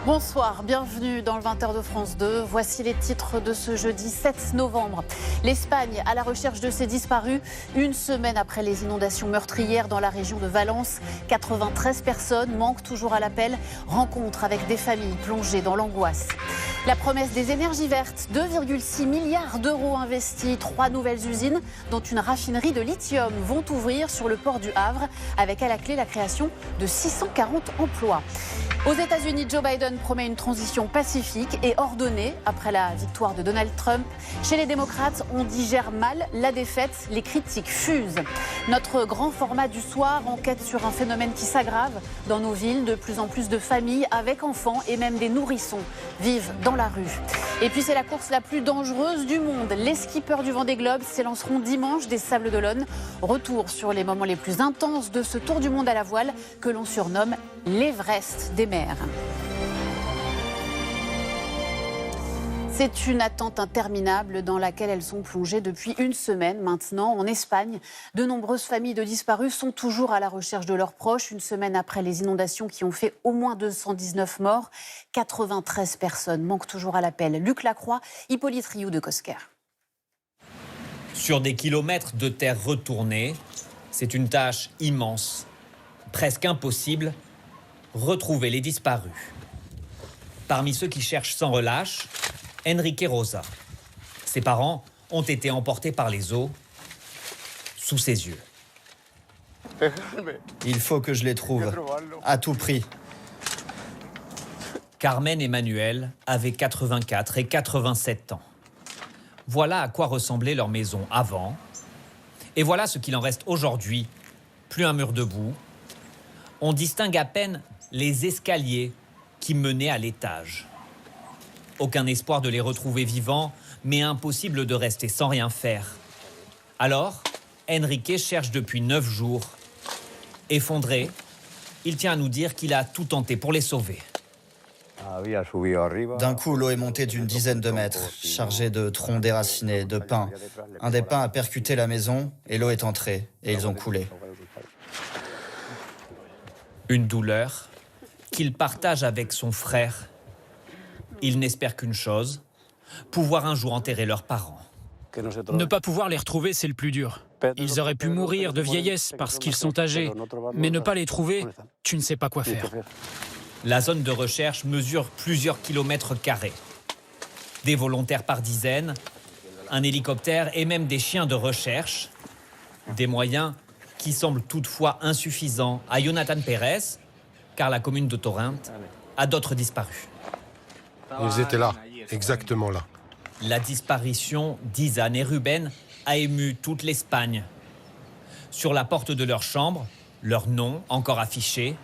Bonsoir, bienvenue dans le 20h de France 2. Voici les titres de ce jeudi 7 novembre. L'Espagne à la recherche de ses disparus. Une semaine après les inondations meurtrières dans la région de Valence, 93 personnes manquent toujours à l'appel. Rencontre avec des familles plongées dans l'angoisse. La promesse des énergies vertes, 2,6 milliards d'euros investis. 3 nouvelles usines, dont une raffinerie de lithium, vont ouvrir sur le port du Havre, avec à la clé la création de 640 emplois. Aux États-Unis, Joe Biden promet une transition pacifique et ordonnée après la victoire de Donald Trump. Chez les démocrates, on digère mal la défaite, les critiques fusent. Notre grand format du soir enquête sur un phénomène qui s'aggrave dans nos villes. De plus en plus de familles avec enfants et même des nourrissons vivent dans la rue. Et puis c'est la course la plus dangereuse du monde. Les skippers du Vendée Globe s'élanceront dimanche des Sables-d'Olonne. Retour sur les moments les plus intenses de ce tour du monde à la voile que l'on surnomme l'Everest des mers. C'est une attente interminable dans laquelle elles sont plongées depuis une semaine maintenant. En Espagne, de nombreuses familles de disparus sont toujours à la recherche de leurs proches. Une semaine après les inondations qui ont fait au moins 219 morts, 93 personnes manquent toujours à l'appel. Luc Lacroix, Hippolyte Rioux de Cosquer. Sur des kilomètres de terre retournée, c'est une tâche immense, presque impossible, retrouver les disparus. Parmi ceux qui cherchent sans relâche, Enrique Rosa. Ses parents ont été emportés par les eaux sous ses yeux. Il faut que je les trouve, à tout prix. Carmen et Manuel avaient 84 et 87 ans. Voilà à quoi ressemblait leur maison avant. Et voilà ce qu'il en reste aujourd'hui. Plus un mur debout. On distingue à peine les escaliers qui menaient à l'étage. Aucun espoir de les retrouver vivants, mais impossible de rester sans rien faire. Alors, Enrique cherche depuis 9 jours. Effondré, il tient à nous dire qu'il a tout tenté pour les sauver. D'un coup, l'eau est montée d'une dizaine de mètres, chargée de troncs déracinés, de pins. Un des pins a percuté la maison et l'eau est entrée et ils ont coulé. Une douleur qu'il partage avec son frère. Ils n'espèrent qu'une chose, pouvoir un jour enterrer leurs parents. Ne pas pouvoir les retrouver, c'est le plus dur. Ils auraient pu mourir de vieillesse parce qu'ils sont âgés, mais ne pas les trouver, tu ne sais pas quoi faire. La zone de recherche mesure plusieurs kilomètres carrés. Des volontaires par dizaines, un hélicoptère et même des chiens de recherche. Des moyens qui semblent toutefois insuffisants à Jonathan Pérez, car la commune de Torrente a d'autres disparus. Ils étaient là, exactement là. La disparition d'Izan et Ruben a ému toute l'Espagne. Sur la porte de leur chambre, leur nom encore affiché,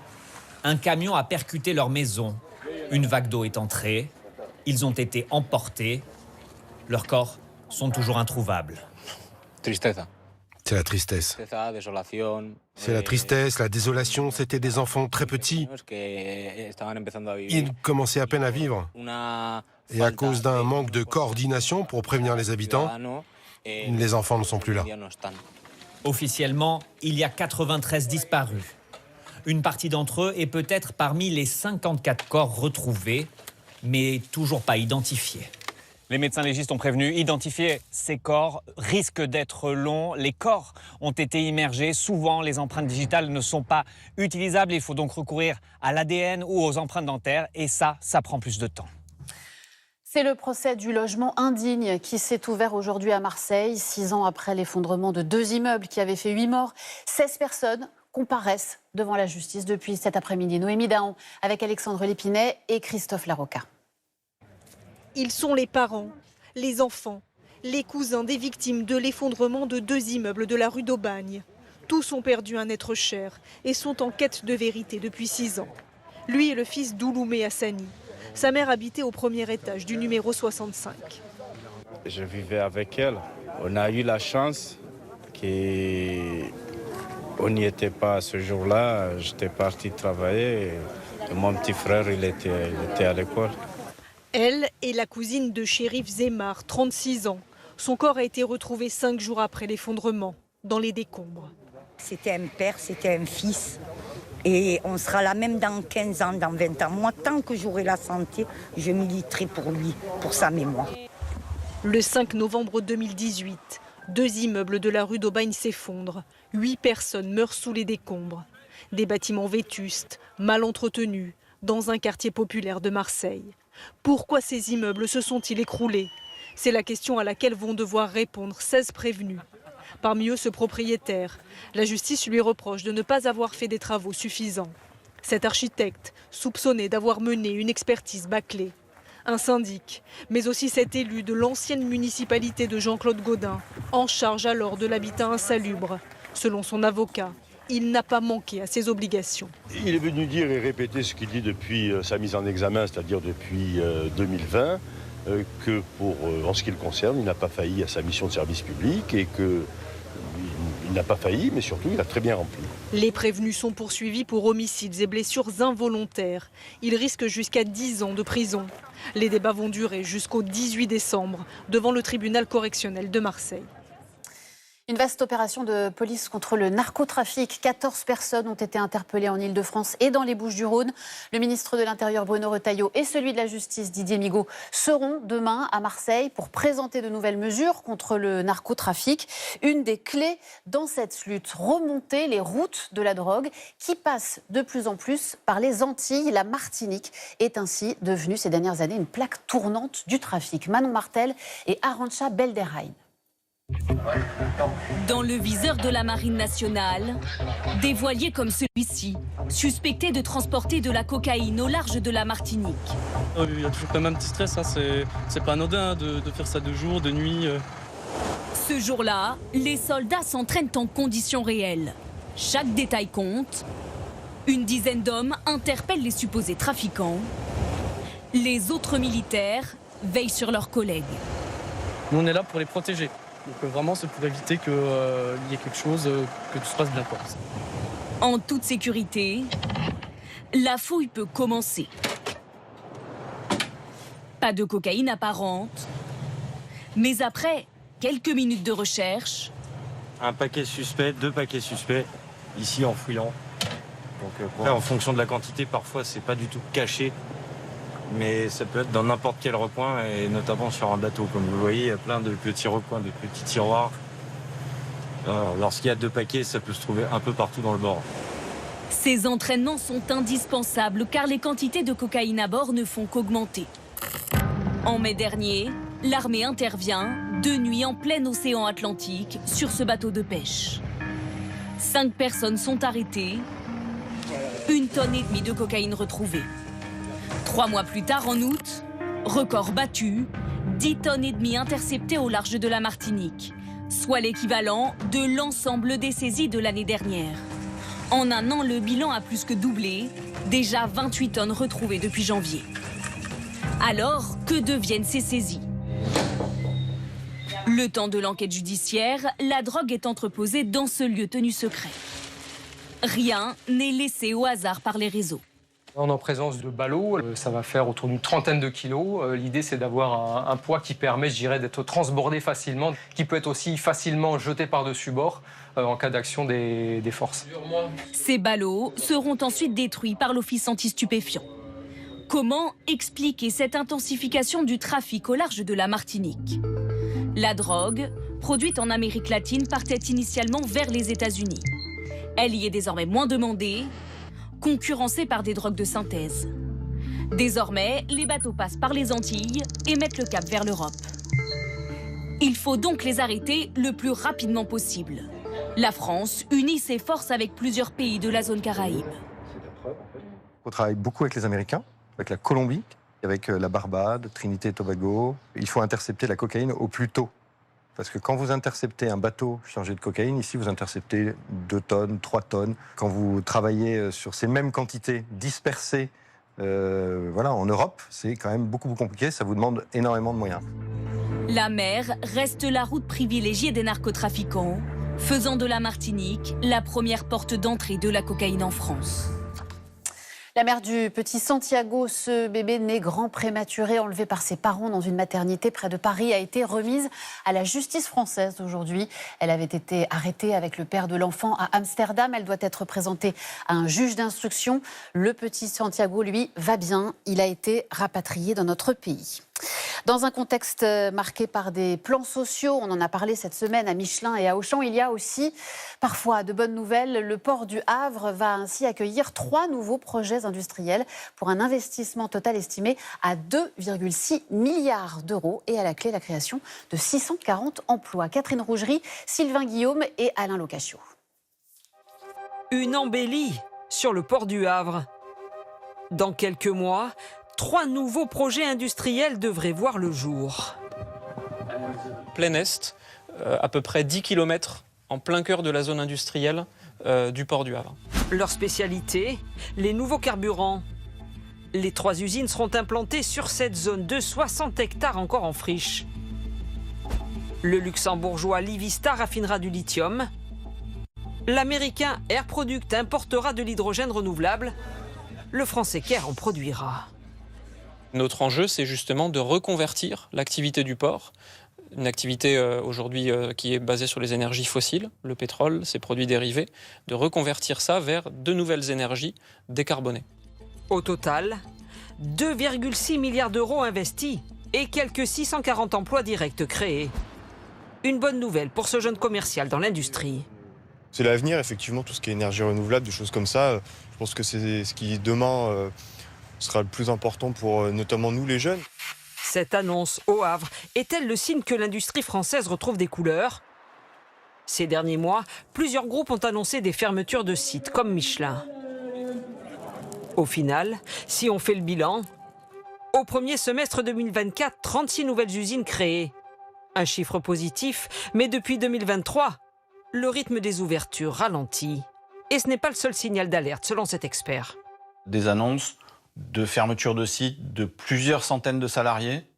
un camion a percuté leur maison. Une vague d'eau est entrée. Ils ont été emportés. Leurs corps sont toujours introuvables. C'est la tristesse. C'est la tristesse, la désolation. C'était des enfants très petits. Ils commençaient à peine à vivre. Et à cause d'un manque de coordination pour prévenir les habitants, les enfants ne sont plus là. Officiellement, il y a 93 disparus. Une partie d'entre eux est peut-être parmi les 54 corps retrouvés, mais toujours pas identifiés. Les médecins légistes ont prévenu, identifier ces corps risque d'être long. Les corps ont été immergés. Souvent, les empreintes digitales ne sont pas utilisables. Il faut donc recourir à l'ADN ou aux empreintes dentaires. Et ça prend plus de temps. C'est le procès du logement indigne qui s'est ouvert aujourd'hui à Marseille. 6 ans après l'effondrement de 2 immeubles qui avaient fait 8 morts, 16 personnes comparaissent devant la justice depuis cet après-midi. Noémie Dahan avec Alexandre Lépinet et Christophe Larocca. Ils sont les parents, les enfants, les cousins des victimes de l'effondrement de 2 immeubles de la rue d'Aubagne. Tous ont perdu un être cher et sont en quête de vérité depuis 6 ans. Lui est le fils d'Ouloumé Hassani. Sa mère habitait au premier étage du numéro 65. Je vivais avec elle. On a eu la chance qu'on n'y était pas ce jour-là. J'étais parti travailler et mon petit frère il était à l'école. Elle est la cousine de Chérif Zemar, 36 ans. Son corps a été retrouvé 5 jours après l'effondrement, dans les décombres. C'était un père, c'était un fils. Et on sera là même dans 15 ans, dans 20 ans. Moi, tant que j'aurai la santé, je militerai pour lui, pour sa mémoire. Le 5 novembre 2018, 2 immeubles de la rue d'Aubagne s'effondrent. 8 personnes meurent sous les décombres. Des bâtiments vétustes, mal entretenus, dans un quartier populaire de Marseille. Pourquoi ces immeubles se sont-ils écroulés? C'est la question à laquelle vont devoir répondre 16 prévenus. Parmi eux, ce propriétaire. La justice lui reproche de ne pas avoir fait des travaux suffisants. Cet architecte, soupçonné d'avoir mené une expertise bâclée. Un syndic, mais aussi cet élu de l'ancienne municipalité de Jean-Claude Gaudin, en charge alors de l'habitat insalubre. Selon son avocat, il n'a pas manqué à ses obligations. Il est venu dire et répéter ce qu'il dit depuis sa mise en examen, c'est-à-dire depuis 2020, que en ce qui le concerne, il n'a pas failli à sa mission de service public et qu'il n'a pas failli, mais surtout il a très bien rempli. Les prévenus sont poursuivis pour homicides et blessures involontaires. Ils risquent jusqu'à 10 ans de prison. Les débats vont durer jusqu'au 18 décembre devant le tribunal correctionnel de Marseille. Une vaste opération de police contre le narcotrafic. 14 personnes ont été interpellées en Ile-de-France et dans les Bouches-du-Rhône. Le ministre de l'Intérieur Bruno Retailleau et celui de la Justice Didier Migaud seront demain à Marseille pour présenter de nouvelles mesures contre le narcotrafic. Une des clés dans cette lutte, remonter les routes de la drogue qui passent de plus en plus par les Antilles. La Martinique est ainsi devenue ces dernières années une plaque tournante du trafic. Manon Martel et Arantxa Belderrain. Dans le viseur de la Marine nationale, des voiliers comme celui-ci, suspectés de transporter de la cocaïne au large de la Martinique. Il y a toujours quand même un petit stress, hein. C'est pas anodin de faire ça de jour, de nuit. Ce jour-là, les soldats s'entraînent en conditions réelles. Chaque détail compte. Une dizaine d'hommes interpellent les supposés trafiquants. Les autres militaires veillent sur leurs collègues. Nous, on est là pour les protéger. Donc vraiment, c'est pour éviter qu'il y ait quelque chose, que tout se passe bien. En toute sécurité, la fouille peut commencer. Pas de cocaïne apparente. Mais après quelques minutes de recherche... Un paquet suspect, 2 paquets suspects, ici en fouillant. Donc après, en fonction de la quantité, parfois, c'est pas du tout caché. Mais ça peut être dans n'importe quel recoin, et notamment sur un bateau. Comme vous le voyez, il y a plein de petits recoins, de petits tiroirs. Lorsqu'il y a 2 paquets, ça peut se trouver un peu partout dans le bord. Ces entraînements sont indispensables car les quantités de cocaïne à bord ne font qu'augmenter. En mai dernier, l'armée intervient de nuit en plein océan Atlantique sur ce bateau de pêche. 5 personnes sont arrêtées, 1,5 tonne de cocaïne retrouvée. 3 mois plus tard, en août, record battu, 10,5 tonnes interceptées au large de la Martinique, soit l'équivalent de l'ensemble des saisies de l'année dernière. En un an, le bilan a plus que doublé, déjà 28 tonnes retrouvées depuis janvier. Alors, que deviennent ces saisies? Le temps de l'enquête judiciaire, la drogue est entreposée dans ce lieu tenu secret. Rien n'est laissé au hasard par les réseaux. On est en présence de ballots, ça va faire autour d'une trentaine de kilos. L'idée, c'est d'avoir un poids qui permet, je dirais, d'être transbordé facilement, qui peut être aussi facilement jeté par-dessus bord en cas d'action des forces. Ces ballots seront ensuite détruits par l'Office anti-stupéfiants. Comment expliquer cette intensification du trafic au large de la Martinique? La drogue, produite en Amérique latine, partait initialement vers les États-Unis. Elle y est désormais moins demandée, concurrencée par des drogues de synthèse. Désormais, les bateaux passent par les Antilles et mettent le cap vers l'Europe. Il faut donc les arrêter le plus rapidement possible. La France unit ses forces avec plusieurs pays de la zone Caraïbe. On travaille beaucoup avec les Américains, avec la Colombie, avec la Barbade, Trinité et Tobago. Il faut intercepter la cocaïne au plus tôt. Parce que quand vous interceptez un bateau chargé de cocaïne, ici vous interceptez 2 tonnes, 3 tonnes. Quand vous travaillez sur ces mêmes quantités dispersées en Europe, c'est quand même beaucoup plus compliqué, ça vous demande énormément de moyens. La mer reste la route privilégiée des narcotrafiquants, faisant de la Martinique la première porte d'entrée de la cocaïne en France. La mère du petit Santiago, ce bébé né grand prématuré, enlevé par ses parents dans une maternité près de Paris, a été remise à la justice française aujourd'hui. Elle avait été arrêtée avec le père de l'enfant à Amsterdam. Elle doit être présentée à un juge d'instruction. Le petit Santiago, lui, va bien. Il a été rapatrié dans notre pays. Dans un contexte marqué par des plans sociaux, on en a parlé cette semaine à Michelin et à Auchan, il y a aussi parfois de bonnes nouvelles. Le port du Havre va ainsi accueillir 3 nouveaux projets industriels pour un investissement total estimé à 2,6 milliards d'euros et à la clé la création de 640 emplois. Catherine Rougerie, Sylvain Guillaume et Alain Locachio. Une embellie sur le port du Havre. Dans quelques mois, 3 nouveaux projets industriels devraient voir le jour. Plein Est, à peu près 10 km en plein cœur de la zone industrielle du port du Havre. Leur spécialité, les nouveaux carburants. Les 3 usines seront implantées sur cette zone de 60 hectares encore en friche. Le luxembourgeois Livista raffinera du lithium. L'américain Air Product importera de l'hydrogène renouvelable. Le français Caire en produira. Notre enjeu, c'est justement de reconvertir l'activité du port, une activité aujourd'hui qui est basée sur les énergies fossiles, le pétrole, ses produits dérivés, de reconvertir ça vers de nouvelles énergies décarbonées. Au total, 2,6 milliards d'euros investis et quelques 640 emplois directs créés. Une bonne nouvelle pour ce jeune commercial dans l'industrie. C'est l'avenir, effectivement, tout ce qui est énergie renouvelable, des choses comme ça. Je pense que c'est ce qui, demain, sera le plus important pour notamment nous, les jeunes. Cette annonce au Havre est-elle le signe que l'industrie française retrouve des couleurs ? Ces derniers mois, plusieurs groupes ont annoncé des fermetures de sites, comme Michelin. Au final, si on fait le bilan, au premier semestre 2024, 36 nouvelles usines créées. Un chiffre positif, mais depuis 2023, le rythme des ouvertures ralentit. Et ce n'est pas le seul signal d'alerte, selon cet expert. Des annonces de fermeture de sites de plusieurs centaines de salariés,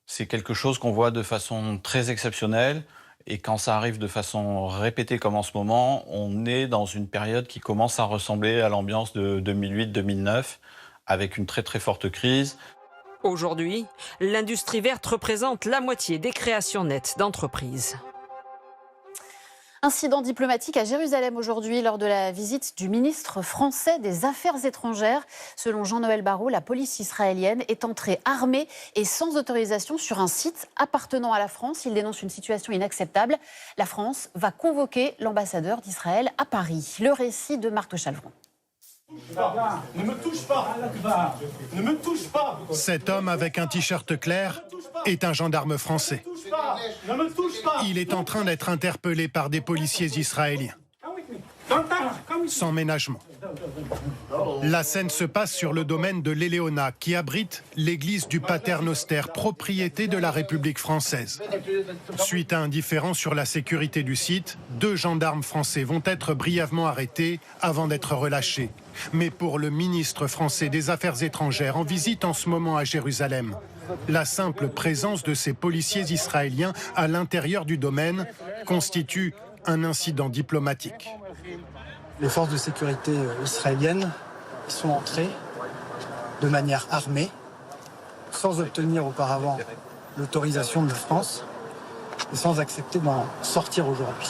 c'est quelque chose qu'on voit de façon très exceptionnelle. Et quand ça arrive de façon répétée comme en ce moment, on est dans une période qui commence à ressembler à l'ambiance de 2008-2009, avec une très très forte crise. Aujourd'hui, l'industrie verte représente la moitié des créations nettes d'entreprises. Incident diplomatique à Jérusalem aujourd'hui lors de la visite du ministre français des Affaires étrangères. Selon Jean-Noël Barrot, la police israélienne est entrée armée et sans autorisation sur un site appartenant à la France. Il dénonce une situation inacceptable. La France va convoquer l'ambassadeur d'Israël à Paris. Le récit de Marc de Chalvron. Ne me touche pas! Ne me touche pas! Cet homme avec un t-shirt clair est un gendarme français. Ne me touche pas! Il est en train d'être interpellé par des policiers israéliens. Sans ménagement. La scène se passe sur le domaine de l'Éléona, qui abrite l'église du Pater Noster, propriété de la République française. Suite à un différend sur la sécurité du site, 2 gendarmes français vont être brièvement arrêtés avant d'être relâchés. Mais pour le ministre français des Affaires étrangères en visite en ce moment à Jérusalem, la simple présence de ces policiers israéliens à l'intérieur du domaine constitue un incident diplomatique. Les forces de sécurité israéliennes sont entrées de manière armée, sans obtenir auparavant l'autorisation de la France et sans accepter d'en sortir aujourd'hui.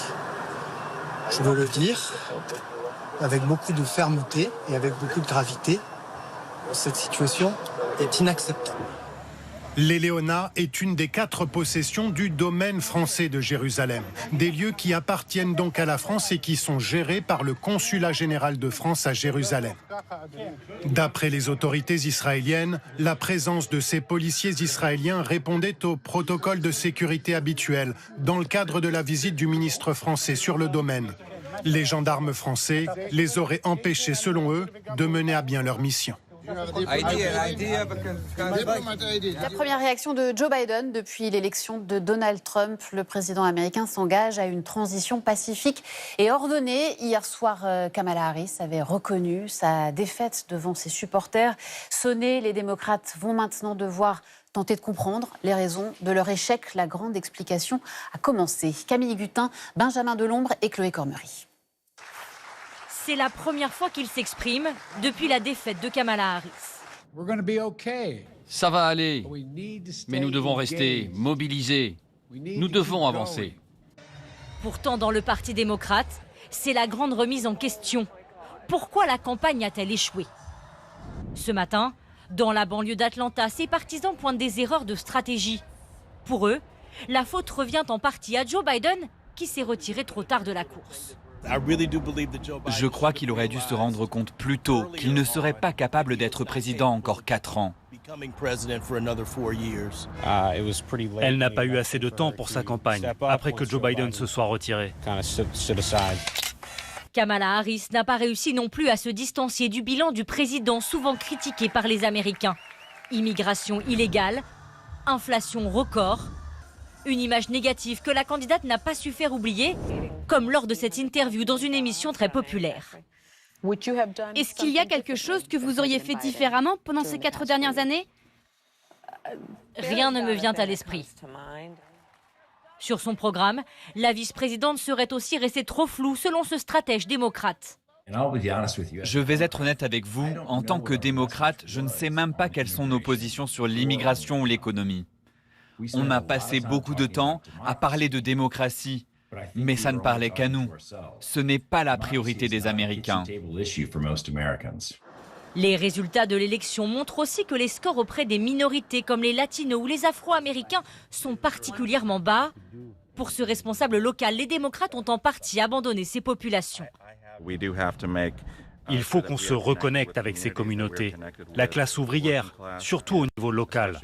Je veux le dire avec beaucoup de fermeté et avec beaucoup de gravité. Cette situation est inacceptable. L'Éléona est une des 4 possessions du domaine français de Jérusalem. Des lieux qui appartiennent donc à la France et qui sont gérés par le Consulat général de France à Jérusalem. D'après les autorités israéliennes, la présence de ces policiers israéliens répondait au protocole de sécurité habituel dans le cadre de la visite du ministre français sur le domaine. Les gendarmes français les auraient empêchés, selon eux, de mener à bien leur mission. La première réaction de Joe Biden depuis l'élection de Donald Trump. Le président américain s'engage à une transition pacifique et ordonnée. Hier soir, Kamala Harris avait reconnu sa défaite devant ses supporters. Sonnés, les démocrates vont maintenant devoir tenter de comprendre les raisons de leur échec. La grande explication a commencé. Camille Gutin, Benjamin Delombre et Chloé Cormery. C'est la première fois qu'il s'exprime depuis la défaite de Kamala Harris. Ça va aller, mais nous devons rester mobilisés. Nous devons avancer. Pourtant, dans le Parti démocrate, c'est la grande remise en question. Pourquoi la campagne a-t-elle échoué? Ce matin, dans la banlieue d'Atlanta, ses partisans pointent des erreurs de stratégie. Pour eux, la faute revient en partie à Joe Biden, qui s'est retiré trop tard de la course. Je crois qu'il aurait dû se rendre compte plus tôt qu'il ne serait pas capable d'être président encore 4 ans. Elle n'a pas eu assez de temps pour sa campagne, après que Joe Biden se soit retiré. Kamala Harris n'a pas réussi non plus à se distancier du bilan du président, souvent critiqué par les Américains. Immigration illégale, inflation record, une image négative que la candidate n'a pas su faire oublier, comme lors de cette interview dans une émission très populaire. Est-ce qu'il y a quelque chose que vous auriez fait différemment pendant ces 4 dernières années? Rien ne me vient à l'esprit. Sur son programme, la vice-présidente serait aussi restée trop floue selon ce stratège démocrate. Je vais être honnête avec vous, en tant que démocrate, je ne sais même pas quelles sont nos positions sur l'immigration ou l'économie. On a passé beaucoup de temps à parler de démocratie, mais ça ne parlait qu'à nous. Ce n'est pas la priorité des Américains. Les résultats de l'élection montrent aussi que les scores auprès des minorités comme les latinos ou les afro-américains sont particulièrement bas. Pour ce responsable local, les démocrates ont en partie abandonné ces populations. Il faut qu'on se reconnecte avec ces communautés, la classe ouvrière, surtout au niveau local.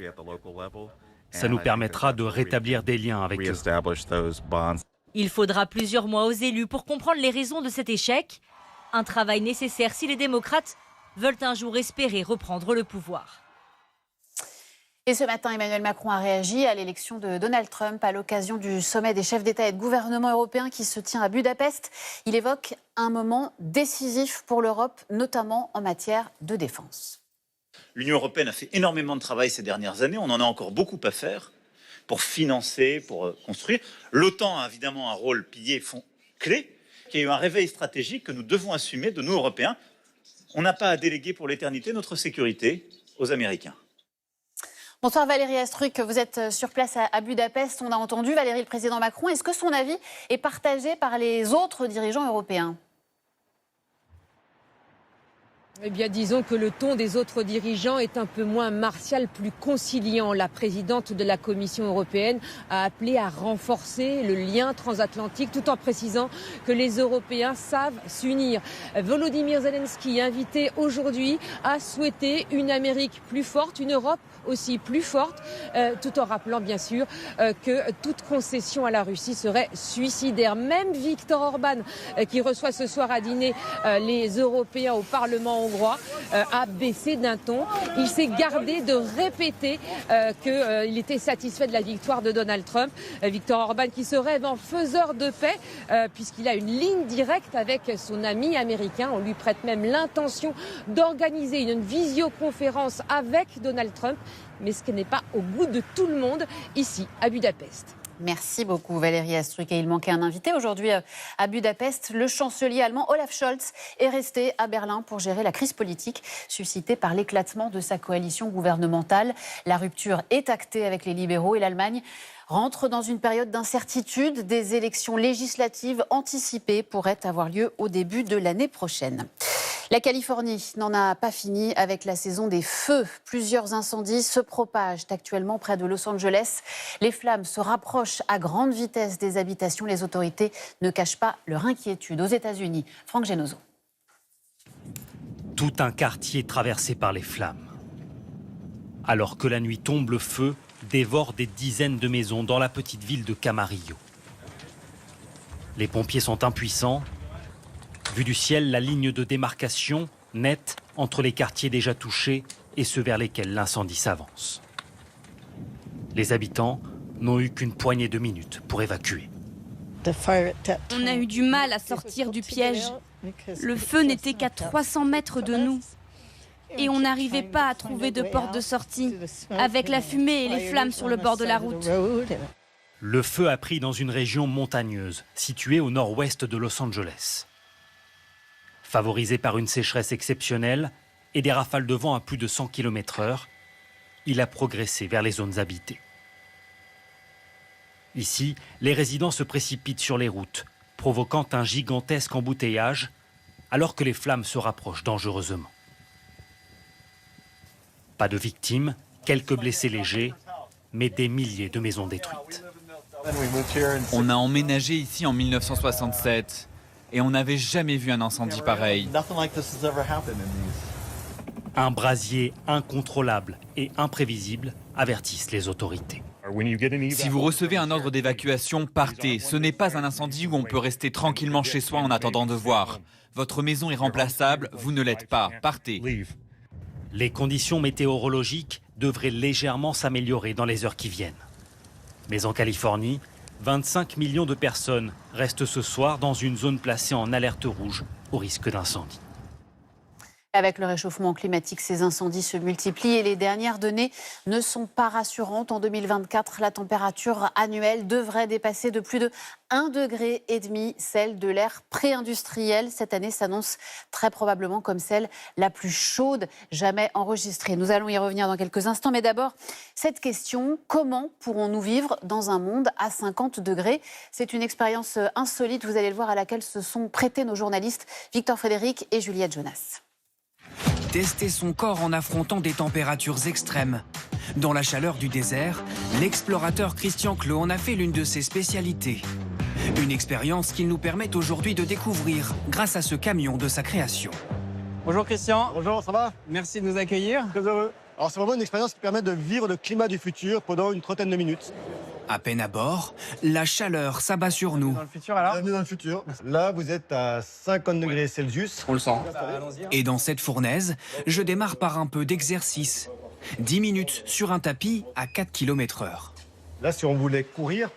Ça nous permettra de rétablir des liens avec eux. Il faudra plusieurs mois aux élus pour comprendre les raisons de cet échec. Un travail nécessaire si les démocrates veulent un jour espérer reprendre le pouvoir. Et ce matin, Emmanuel Macron a réagi à l'élection de Donald Trump à l'occasion du sommet des chefs d'État et de gouvernement européens qui se tient à Budapest. Il évoque un moment décisif pour l'Europe, notamment en matière de défense. L'Union européenne a fait énormément de travail ces dernières années. On en a encore beaucoup à faire pour financer, pour construire. L'OTAN a évidemment un rôle pilier clé, qui a eu un réveil stratégique que nous devons assumer de nous, Européens. On n'a pas à déléguer pour l'éternité notre sécurité aux Américains. Bonsoir Valérie Astruc, vous êtes sur place à Budapest. On a entendu Valérie, le président Macron. Est-ce que son avis est partagé par les autres dirigeants européens ? Eh bien, disons que le ton des autres dirigeants est un peu moins martial, plus conciliant. La présidente de la Commission européenne a appelé à renforcer le lien transatlantique tout en précisant que les Européens savent s'unir. Volodymyr Zelensky, invité aujourd'hui, a souhaité une Amérique plus forte, une Europe aussi plus forte, tout en rappelant bien sûr que toute concession à la Russie serait suicidaire. Même Viktor Orban, qui reçoit ce soir à dîner les Européens au Parlement hongrois, a baissé d'un ton. Il s'est gardé de répéter qu'il était satisfait de la victoire de Donald Trump. Viktor Orban qui se rêve en faiseur de paix puisqu'il a une ligne directe avec son ami américain. On lui prête même l'intention d'organiser une visioconférence avec Donald Trump, mais ce qui n'est pas au goût de tout le monde ici à Budapest. Merci beaucoup Valérie Astruc. Et il manquait un invité aujourd'hui à Budapest. Le chancelier allemand Olaf Scholz est resté à Berlin pour gérer la crise politique suscitée par l'éclatement de sa coalition gouvernementale. La rupture est actée avec les libéraux et l'Allemagne rentre dans une période d'incertitude. Des élections législatives anticipées pourraient avoir lieu au début de l'année prochaine. La Californie n'en a pas fini avec la saison des feux. Plusieurs incendies se propagent actuellement près de Los Angeles. Les flammes se rapprochent à grande vitesse des habitations. Les autorités ne cachent pas leur inquiétude. Aux États-Unis, Franck Genozo. Tout un quartier traversé par les flammes. Alors que la nuit tombe, le feu dévore des dizaines de maisons dans la petite ville de Camarillo. Les pompiers sont impuissants. Vu du ciel, la ligne de démarcation nette entre les quartiers déjà touchés et ceux vers lesquels l'incendie s'avance. Les habitants n'ont eu qu'une poignée de minutes pour évacuer. On a eu du mal à sortir du piège. Le feu n'était qu'à 300 mètres de nous. Et on n'arrivait pas à trouver de porte de sortie, avec la fumée et les flammes sur le bord de la route. Le feu a pris dans une région montagneuse, située au nord-ouest de Los Angeles. Favorisé par une sécheresse exceptionnelle et des rafales de vent à plus de 100 km/h, il a progressé vers les zones habitées. Ici, les résidents se précipitent sur les routes, provoquant un gigantesque embouteillage, alors que les flammes se rapprochent dangereusement. Pas de victimes, quelques blessés légers, mais des milliers de maisons détruites. On a emménagé ici en 1967 et on n'avait jamais vu un incendie pareil. Un brasier incontrôlable et imprévisible avertissent les autorités. Si vous recevez un ordre d'évacuation, partez. Ce n'est pas un incendie où on peut rester tranquillement chez soi en attendant de voir. Votre maison est remplaçable, vous ne l'êtes pas. Partez. Les conditions météorologiques devraient légèrement s'améliorer dans les heures qui viennent. Mais en Californie, 25 millions de personnes restent ce soir dans une zone placée en alerte rouge au risque d'incendie. Avec le réchauffement climatique, ces incendies se multiplient et les dernières données ne sont pas rassurantes. En 2024, la température annuelle devrait dépasser de plus de 1,5 degré celle de l'ère pré-industrielle. Cette année s'annonce très probablement comme celle la plus chaude jamais enregistrée. Nous allons y revenir dans quelques instants. Mais d'abord, cette question, comment pourrons-nous vivre dans un monde à 50 degrés ? C'est une expérience insolite, vous allez le voir, à laquelle se sont prêtés nos journalistes Victor Frédéric et Juliette Jonas. Tester son corps en affrontant des températures extrêmes. Dans la chaleur du désert, l'explorateur Christian Clot en a fait l'une de ses spécialités. Une expérience qu'il nous permet aujourd'hui de découvrir grâce à ce camion de sa création. Bonjour Christian. Bonjour, ça va? Merci de nous accueillir. Très heureux. Alors c'est vraiment une expérience qui permet de vivre le climat du futur pendant une trentaine de minutes. À peine à bord, la chaleur s'abat sur nous. Dans le futur alors? Bienvenue dans le futur. Là, vous êtes à 50 degrés Celsius. On le sent. Et dans cette fournaise, je démarre par un peu d'exercice. 10 minutes sur un tapis à 4 km/h. Là, si on voulait courir,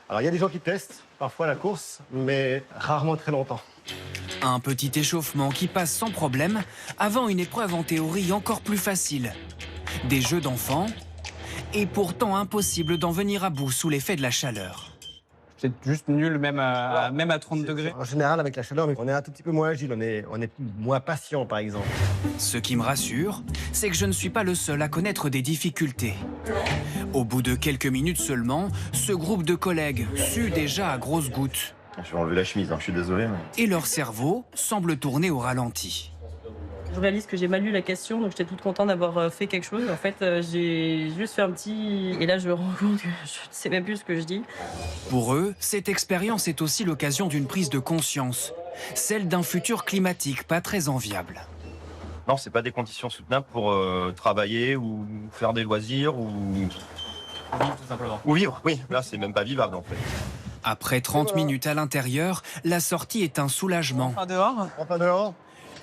alors il y a des gens qui testent parfois la course, mais rarement très longtemps. Un petit échauffement qui passe sans problème avant une épreuve en théorie encore plus facile. Des jeux d'enfants, et pourtant impossible d'en venir à bout sous l'effet de la chaleur. C'est juste nul même à 30 degrés. En général, avec la chaleur, on est un tout petit peu moins agile, on est moins patient par exemple. Ce qui me rassure, c'est que je ne suis pas le seul à connaître des difficultés. Au bout de quelques minutes seulement, ce groupe de collègues sue déjà à grosses gouttes. Je vais enlever la chemise, je suis désolé. Et leur cerveau semble tourner au ralenti. Je réalise que j'ai mal lu la question, donc j'étais toute contente d'avoir fait quelque chose. En fait, j'ai juste fait un petit... Et là, je me rends compte que je ne sais même plus ce que je dis. Pour eux, cette expérience est aussi l'occasion d'une prise de conscience. Celle d'un futur climatique pas très enviable. Non, c'est pas des conditions soutenables pour travailler ou faire des loisirs ou... Vivre, tout simplement. Ou vivre, oui. Là, c'est même pas vivable, en fait. Après 30 minutes à l'intérieur, la sortie est un soulagement. Enfin dehors. Enfin dehors.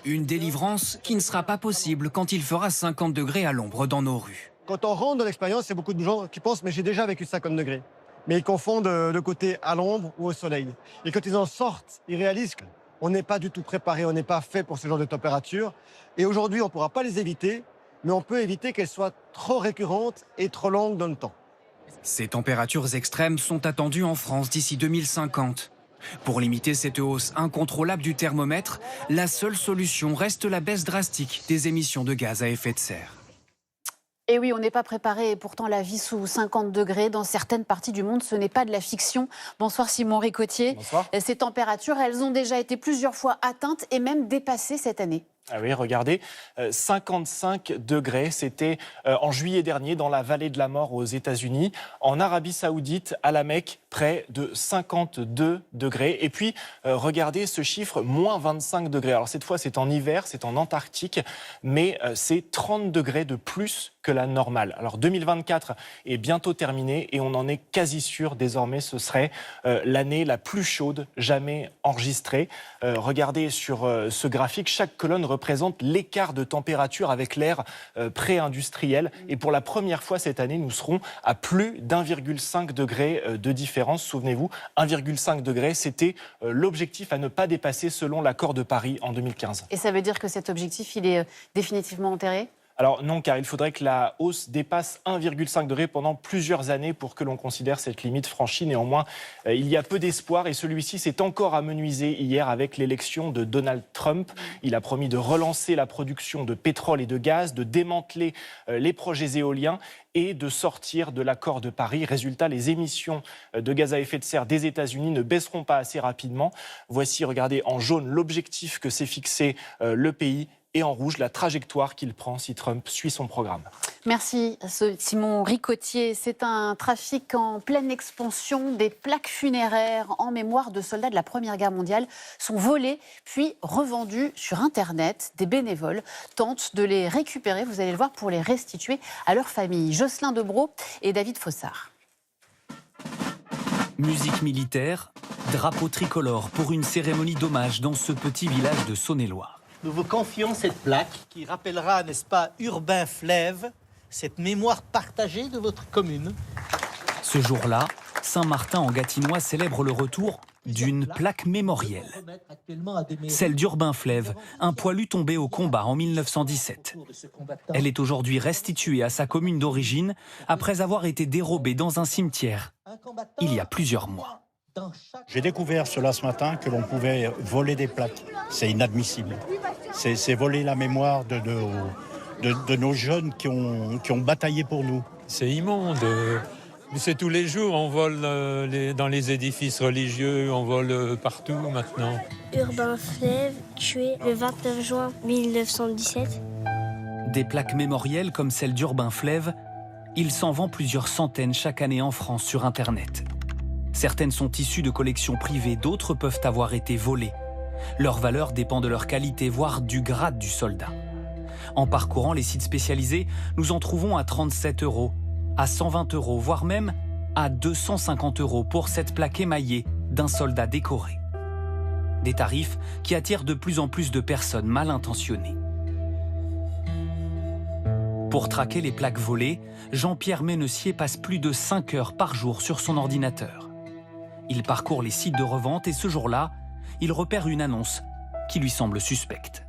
Une délivrance qui ne sera pas possible quand il fera 50 degrés à l'ombre dans nos rues. Quand on rentre dans l'expérience, il y a beaucoup de gens qui pensent « mais j'ai déjà vécu 50 degrés ». Mais ils confondent le côté à l'ombre ou au soleil. Et quand ils en sortent, ils réalisent qu'on n'est pas du tout préparé, on n'est pas fait pour ce genre de température. Et aujourd'hui, on ne pourra pas les éviter, mais on peut éviter qu'elles soient trop récurrentes et trop longues dans le temps. Ces températures extrêmes sont attendues en France d'ici 2050. Pour limiter cette hausse incontrôlable du thermomètre, la seule solution reste la baisse drastique des émissions de gaz à effet de serre. Et oui, on n'est pas préparé et pourtant la vie sous 50 degrés dans certaines parties du monde, ce n'est pas de la fiction. Bonsoir Simon Ricotier. Bonsoir. Ces températures, elles ont déjà été plusieurs fois atteintes et même dépassées cette année. Ah oui, regardez, 55 degrés, c'était en juillet dernier dans la vallée de la mort aux États-Unis. En Arabie Saoudite, à la Mecque, près de 52 degrés. Et puis, regardez ce chiffre, moins 25 degrés. Alors cette fois, c'est en hiver, c'est en Antarctique, mais c'est 30 degrés de plus que la normale. Alors 2024 est bientôt terminé et on en est quasi sûr désormais, ce serait l'année la plus chaude jamais enregistrée. Regardez sur ce graphique, chaque colonne représente l'écart de température avec l'ère pré-industrielle. Et pour la première fois cette année, nous serons à plus d'1,5 degré de différence. Souvenez-vous, 1,5 degré, c'était l'objectif à ne pas dépasser selon l'accord de Paris en 2015. Et ça veut dire que cet objectif, il est définitivement enterré ? Alors non, car il faudrait que la hausse dépasse 1,5 degré pendant plusieurs années pour que l'on considère cette limite franchie. Néanmoins, il y a peu d'espoir et celui-ci s'est encore amenuisé hier avec l'élection de Donald Trump. Il a promis de relancer la production de pétrole et de gaz, de démanteler les projets éoliens et de sortir de l'accord de Paris. Résultat, les émissions de gaz à effet de serre des États-Unis ne baisseront pas assez rapidement. Voici, regardez, en jaune, l'objectif que s'est fixé le pays et en rouge, la trajectoire qu'il prend si Trump suit son programme. Merci Simon Ricotier. C'est un trafic en pleine expansion. Des plaques funéraires en mémoire de soldats de la Première Guerre mondiale sont volées puis revendues sur Internet. Des bénévoles tentent de les récupérer, vous allez le voir, pour les restituer à leur famille. Jocelyn Debroux et David Fossard. Musique militaire, drapeau tricolore pour une cérémonie d'hommage dans ce petit village de Saône-et-Loire. Nous vous confions cette plaque qui rappellera, n'est-ce pas, Urbain Fleuve, cette mémoire partagée de votre commune. Ce jour-là, Saint-Martin en Gatinois célèbre le retour d'une plaque mémorielle. Celle d'Urbain Fleuve, un poilu tombé au combat en 1917. Elle est aujourd'hui restituée à sa commune d'origine après avoir été dérobée dans un cimetière il y a plusieurs mois. J'ai découvert cela ce matin, que l'on pouvait voler des plaques. C'est inadmissible. C'est voler la mémoire de nos jeunes qui ont bataillé pour nous. C'est immonde. C'est tous les jours, on vole dans les édifices religieux, on vole partout maintenant. Urbain Fleuve, tué le 29 juin 1917. Des plaques mémorielles comme celle d'Urbain Fleuve, il s'en vend plusieurs centaines chaque année en France sur Internet. Certaines sont issues de collections privées, d'autres peuvent avoir été volées. Leur valeur dépend de leur qualité, voire du grade du soldat. En parcourant les sites spécialisés, nous en trouvons à 37 €, à 120 €, voire même à 250 € pour cette plaque émaillée d'un soldat décoré. Des tarifs qui attirent de plus en plus de personnes mal intentionnées. Pour traquer les plaques volées, Jean-Pierre Ménessier passe plus de 5 heures par jour sur son ordinateur. Il parcourt les sites de revente et ce jour-là, il repère une annonce qui lui semble suspecte.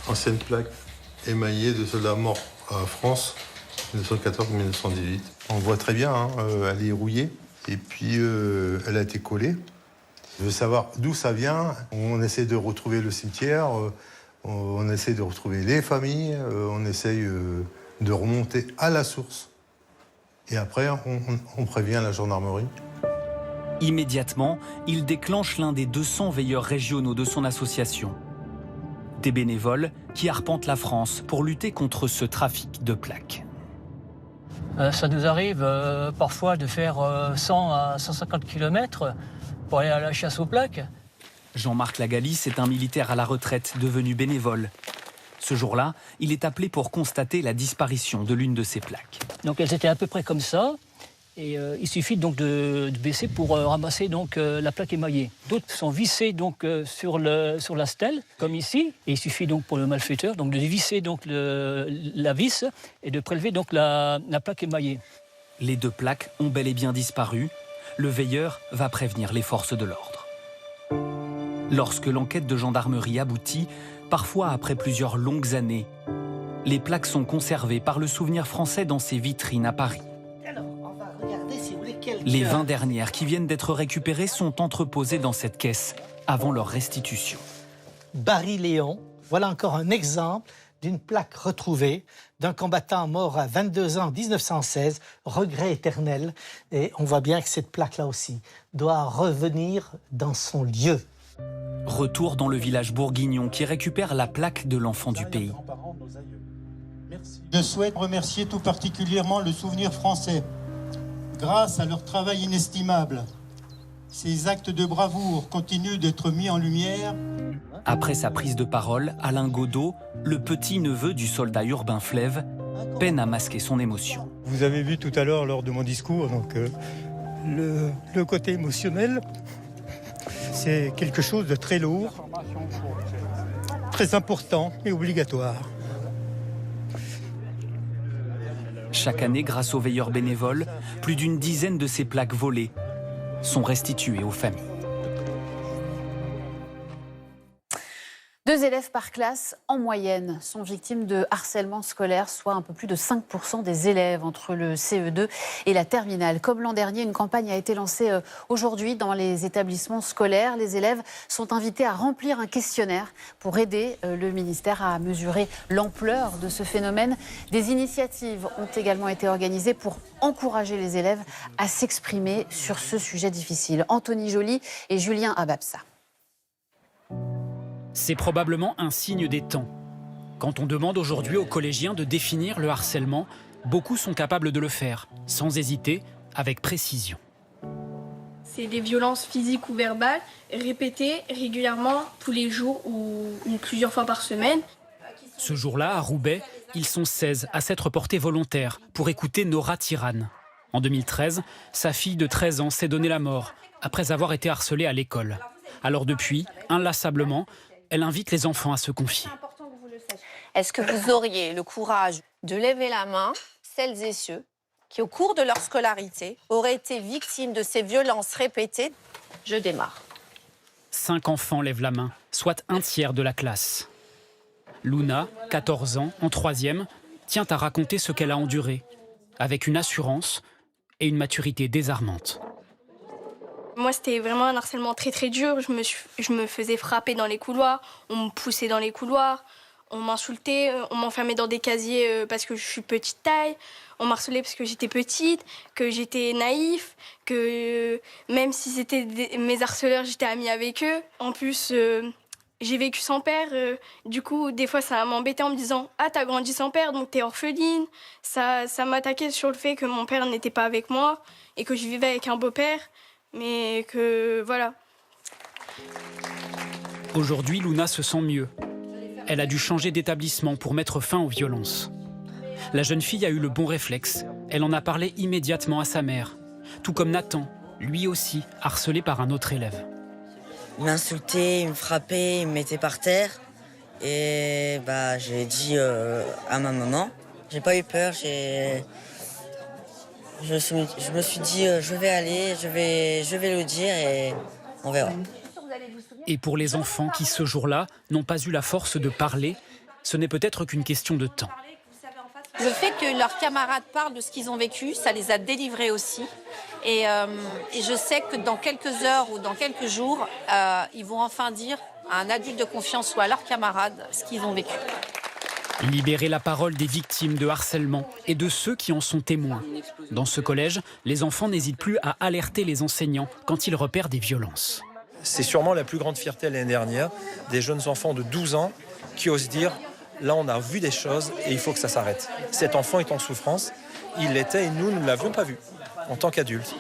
Ancienne plaque émaillée de soldats morts en France, 1914-1918. On voit très bien, hein, elle est rouillée et puis elle a été collée. Je veux savoir d'où ça vient. On essaie de retrouver le cimetière, on essaie de retrouver les familles, on essaye de remonter à la source. Et après, on prévient la gendarmerie. Immédiatement, il déclenche l'un des 200 veilleurs régionaux de son association. Des bénévoles qui arpentent la France pour lutter contre ce trafic de plaques. Ça nous arrive parfois de faire 100 à 150 km pour aller à la chasse aux plaques. Jean-Marc Lagalis est un militaire à la retraite devenu bénévole. Ce jour-là, il est appelé pour constater la disparition de l'une de ces plaques. Donc elles étaient à peu près comme ça. Et il suffit donc de baisser pour ramasser donc, la plaque émaillée. D'autres sont vissées donc, sur la stèle, comme ici. Et il suffit donc pour le malfaiteur donc, de visser donc, la vis et de prélever donc, la plaque émaillée. Les 2 plaques ont bel et bien disparu. Le veilleur va prévenir les forces de l'ordre. Lorsque l'enquête de gendarmerie aboutit, parfois après plusieurs longues années, les plaques sont conservées par le Souvenir français dans ses vitrines à Paris. Les 20 dernières qui viennent d'être récupérées sont entreposées dans cette caisse avant leur restitution. Barry Léon, voilà encore un exemple d'une plaque retrouvée d'un combattant mort à 22 ans en 1916, regret éternel. Et on voit bien que cette plaque-là aussi doit revenir dans son lieu. Retour dans le village bourguignon qui récupère la plaque de l'enfant du pays. Je souhaite remercier tout particulièrement le Souvenir français. Grâce à leur travail inestimable, ces actes de bravoure continuent d'être mis en lumière. Après sa prise de parole, Alain Godot, le petit-neveu du soldat Urbain Fleuve, peine à masquer son émotion. Vous avez vu tout à l'heure lors de mon discours, donc, le côté émotionnel, c'est quelque chose de très lourd, très important et obligatoire. Chaque année, grâce aux veilleurs bénévoles, plus d'une dizaine de ces plaques volées sont restituées aux familles. 2 élèves par classe, en moyenne, sont victimes de harcèlement scolaire, soit un peu plus de 5% des élèves entre le CE2 et la terminale. Comme l'an dernier, une campagne a été lancée aujourd'hui dans les établissements scolaires. Les élèves sont invités à remplir un questionnaire pour aider le ministère à mesurer l'ampleur de ce phénomène. Des initiatives ont également été organisées pour encourager les élèves à s'exprimer sur ce sujet difficile. Anthony Joly et Julien Ababsa. C'est probablement un signe des temps. Quand on demande aujourd'hui aux collégiens de définir le harcèlement, beaucoup sont capables de le faire, sans hésiter, avec précision. C'est des violences physiques ou verbales répétées régulièrement tous les jours ou plusieurs fois par semaine. Ce jour-là, à Roubaix, ils sont 16 à s'être portés volontaires pour écouter Nora Tirane. En 2013, sa fille de 13 ans s'est donné la mort après avoir été harcelée à l'école. Alors depuis, inlassablement, elle invite les enfants à se confier. Est-ce que vous auriez le courage de lever la main, celles et ceux qui, au cours de leur scolarité, auraient été victimes de ces violences répétées? Je démarre. 5 enfants lèvent la main, soit un tiers de la classe. Luna, 14 ans, en 3e, tient à raconter ce qu'elle a enduré, avec une assurance et une maturité désarmante. Moi, c'était vraiment un harcèlement très très dur. Je me faisais frapper dans les couloirs, on me poussait dans les couloirs, on m'insultait, on m'enfermait dans des casiers parce que je suis petite taille, on m'harcelait parce que j'étais petite, que j'étais naïf, que même si c'était mes harceleurs, j'étais amie avec eux. En plus, j'ai vécu sans père, du coup, des fois, ça m'embêtait en me disant « Ah, t'as grandi sans père, donc t'es orpheline ». Ça m'attaquait sur le fait que mon père n'était pas avec moi et que je vivais avec un beau-père. Mais que voilà. Aujourd'hui, Luna se sent mieux. Elle a dû changer d'établissement pour mettre fin aux violences. La jeune fille a eu le bon réflexe. Elle en a parlé immédiatement à sa mère. Tout comme Nathan, lui aussi harcelé par un autre élève. Il m'insultait, il me frappait, il me mettait par terre. Et j'ai dit à ma maman. J'ai pas eu peur, Je me suis dit, je vais aller, je vais le dire et on verra. Et pour les enfants qui, ce jour-là, n'ont pas eu la force de parler, ce n'est peut-être qu'une question de temps. Le fait que leurs camarades parlent de ce qu'ils ont vécu, ça les a délivrés aussi. Et je sais que dans quelques heures ou dans quelques jours, ils vont enfin dire à un adulte de confiance ou à leurs camarades ce qu'ils ont vécu. Libérer la parole des victimes de harcèlement et de ceux qui en sont témoins. Dans ce collège, les enfants n'hésitent plus à alerter les enseignants quand ils repèrent des violences. C'est sûrement la plus grande fierté l'année dernière, des jeunes enfants de 12 ans qui osent dire « là on a vu des choses et il faut que ça s'arrête ». Cet enfant est en souffrance, il l'était et nous ne l'avions pas vu en tant qu'adultes.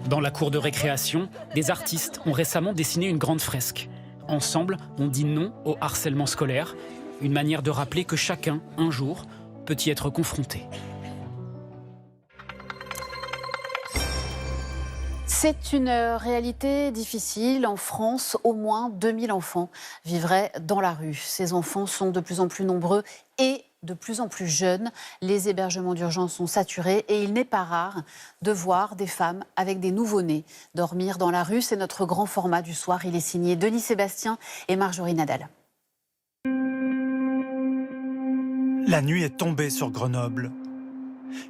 Dans la cour de récréation, des artistes ont récemment dessiné une grande fresque. Ensemble, on dit non au harcèlement scolaire. Une manière de rappeler que chacun, un jour, peut y être confronté. C'est une réalité difficile. En France, au moins 2000 enfants vivraient dans la rue. Ces enfants sont de plus en plus nombreux et de plus en plus jeunes. Les hébergements d'urgence sont saturés et il n'est pas rare de voir des femmes avec des nouveau-nés dormir dans la rue. C'est notre grand format du soir. Il est signé Denis Sébastien et Marjorie Nadal. La nuit est tombée sur Grenoble.